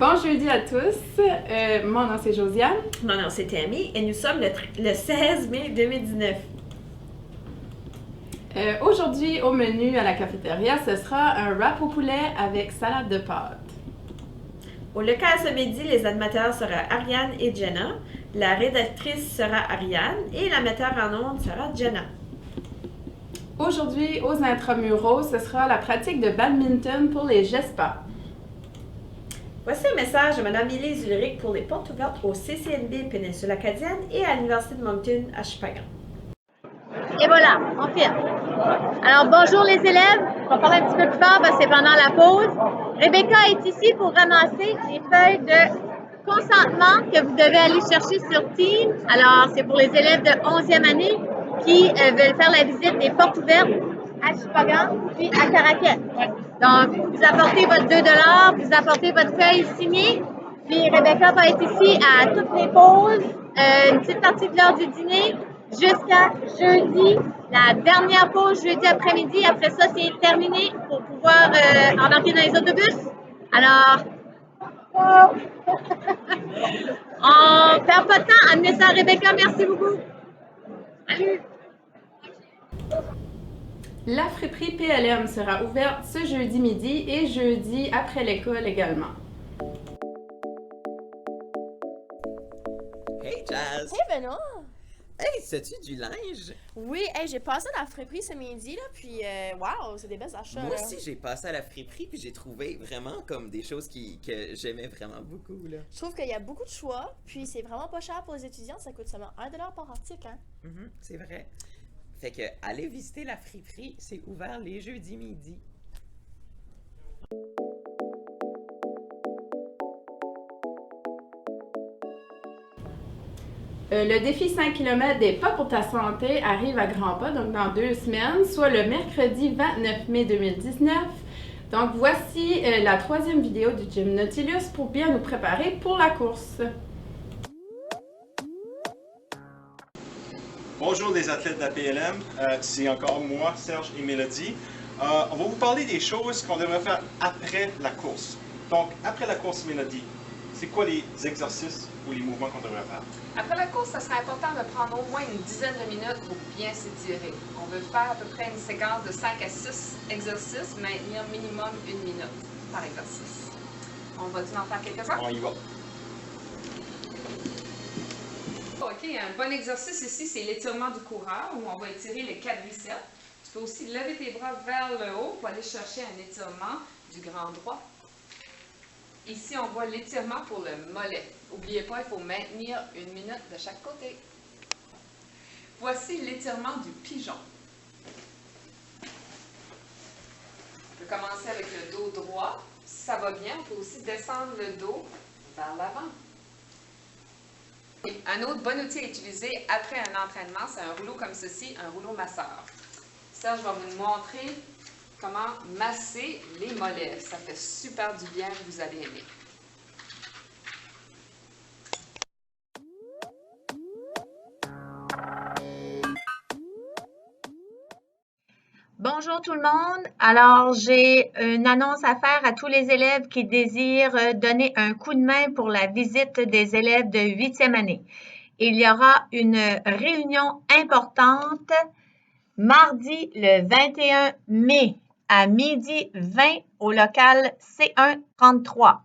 Bon jeudi à tous, mon nom c'est Josiane. Mon nom c'est Tammy et nous sommes le 16 mai 2019. Aujourd'hui au menu à la cafétéria, ce sera un wrap au poulet avec salade de pâtes. Au local ce midi, les animateurs seront Ariane et Jenna, la rédactrice sera Ariane et la metteur en ondes sera Jenna. Aujourd'hui aux intramuraux, ce sera la pratique de badminton pour les GESPA. Voici un message de Mme Élise Ulrich pour les portes ouvertes au CCNB Péninsule Acadienne et à l'Université de Moncton à Chupagan. Et voilà, on filme. Alors, bonjour les élèves. On va parler un petit peu plus fort parce que c'est pendant la pause. Rebecca est ici pour ramasser les feuilles de consentement que vous devez aller chercher sur Team. Alors, c'est pour les élèves de 11e année qui veulent faire la visite des portes ouvertes à Chupagan puis à Caraquet. Donc, vous apportez votre 2 $, vous apportez votre feuille signée. Puis Rebecca va être ici à toutes les pauses, une petite partie de l'heure du dîner, jusqu'à jeudi, la dernière pause jeudi après-midi. Après ça, c'est terminé pour pouvoir embarquer dans les autobus. Alors, on perd pas de temps. Amenez ça à Rebecca. Merci beaucoup. Salut. La friperie PLM sera ouverte ce jeudi midi et jeudi après l'école également. Hey Jazz! Hey Benoît! Hey, sais-tu du linge? Oui, hey, j'ai passé à la friperie ce midi, là, puis waouh, c'est des belles achats. Moi là. aussi, j'ai passé à la friperie puis j'ai trouvé vraiment comme des choses que j'aimais vraiment beaucoup, là. Je trouve qu'il y a beaucoup de choix, puis c'est vraiment pas cher pour les étudiants, ça coûte seulement 1 $ par article, hein? C'est vrai. Fait que, allez visiter la friperie, c'est ouvert les jeudis midi. Le défi 5 km des pas pour ta santé arrive à grands pas, donc dans 2 semaines, soit le mercredi 29 mai 2019. Donc voici la 3e vidéo du Gym Nautilus pour bien nous préparer pour la course. Bonjour les athlètes de la PLM, c'est encore moi, Serge et Mélodie. On va vous parler des choses qu'on devrait faire après la course. Donc, après la course, Mélodie, c'est quoi les exercices ou les mouvements qu'on devrait faire? Après la course, ça serait important de prendre au moins une dizaine de minutes pour bien s'étirer. On veut faire à peu près une séquence de 5 à 6 exercices, maintenir minimum 1 minute par exercice. On va-tu en faire quelques-uns? On y va. OK, un bon exercice ici, c'est l'étirement du coureur, où on va étirer les quadriceps. Tu peux aussi lever tes bras vers le haut pour aller chercher un étirement du grand droit. Ici, on voit l'étirement pour le mollet. N'oubliez pas, il faut maintenir 1 minute de chaque côté. Voici l'étirement du pigeon. On peut commencer avec le dos droit. Si ça va bien, on peut aussi descendre le dos vers l'avant. Un autre bon outil à utiliser après un entraînement, c'est un rouleau comme ceci, un rouleau masseur. Serge va vous montrer comment masser les mollets. Ça fait super du bien, vous allez aimer. Bonjour tout le monde. Alors, j'ai une annonce à faire à tous les élèves qui désirent donner un coup de main pour la visite des élèves de 8e année. Il y aura une réunion importante mardi le 21 mai à 12h20 au local C133.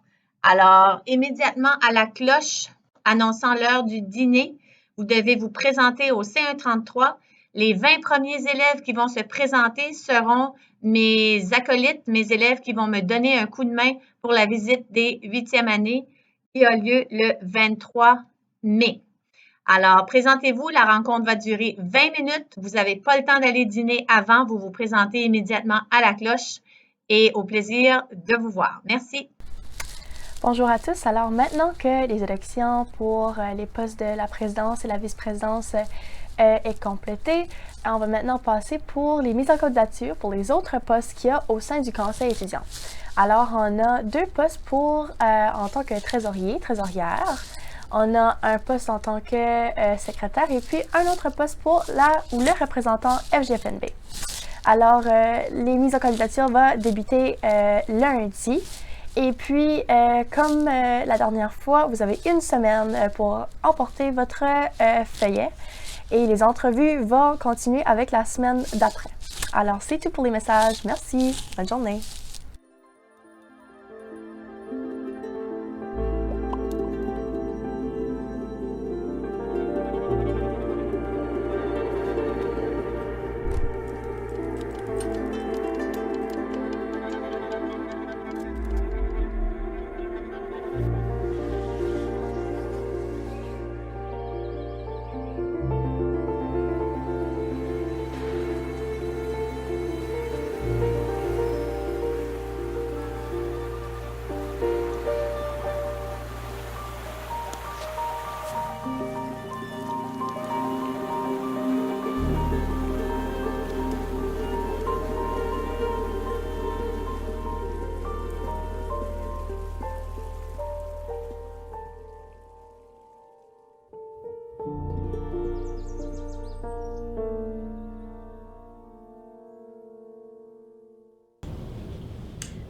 Alors, immédiatement à la cloche annonçant l'heure du dîner, vous devez vous présenter au C133. Les 20 premiers élèves qui vont se présenter seront mes acolytes, mes élèves qui vont me donner un coup de main pour la visite des 8e années qui a lieu le 23 mai. Alors, présentez-vous, la rencontre va durer 20 minutes. Vous n'avez pas le temps d'aller dîner avant, vous vous présentez immédiatement à la cloche et au plaisir de vous voir. Merci. Bonjour à tous. Alors maintenant que les élections pour les postes de la présidence et la vice-présidence est complétée, on va maintenant passer pour les mises en candidature pour les autres postes qu'il y a au sein du conseil étudiant. Alors, on a 2 postes pour en tant que trésorière. On a un poste en tant que secrétaire et puis un autre poste pour le représentant FGFNB. Alors, les mises en candidature vont débuter lundi Et puis, comme la dernière fois, vous avez une semaine pour emporter votre feuillet et les entrevues vont continuer avec la semaine d'après. Alors, c'est tout pour les messages. Merci. Bonne journée.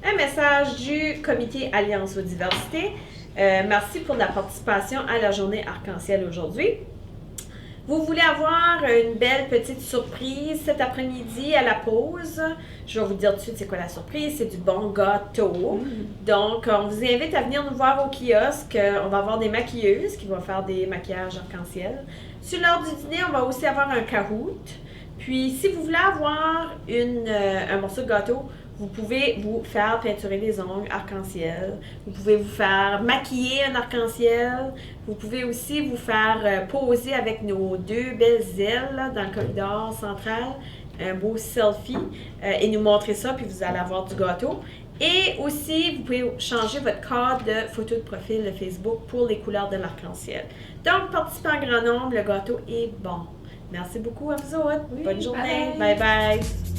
Un message du comité Alliance aux diversités. Merci pour la participation à la journée arc-en-ciel aujourd'hui. Vous voulez avoir une belle petite surprise cet après-midi à la pause. Je vais vous dire tout de suite c'est quoi la surprise. C'est du bon gâteau. Donc, on vous invite à venir nous voir au kiosque. On va avoir des maquilleuses qui vont faire des maquillages arc-en-ciel. Sur l'heure du dîner, on va aussi avoir un Kahoot. Puis, si vous voulez avoir un morceau de gâteau, vous pouvez vous faire peinturer les ongles arc-en-ciel. Vous pouvez vous faire maquiller un arc-en-ciel. Vous pouvez aussi vous faire poser avec nos deux belles ailes là, dans le corridor central. Un beau selfie. Et nous montrer ça, puis vous allez avoir du gâteau. Et aussi, vous pouvez changer votre cadre de photo de profil de Facebook pour les couleurs de l'arc-en-ciel. Donc, participez en grand nombre. Le gâteau est bon. Merci beaucoup à vous autres. Oui, bonne journée. bye. Bye bye.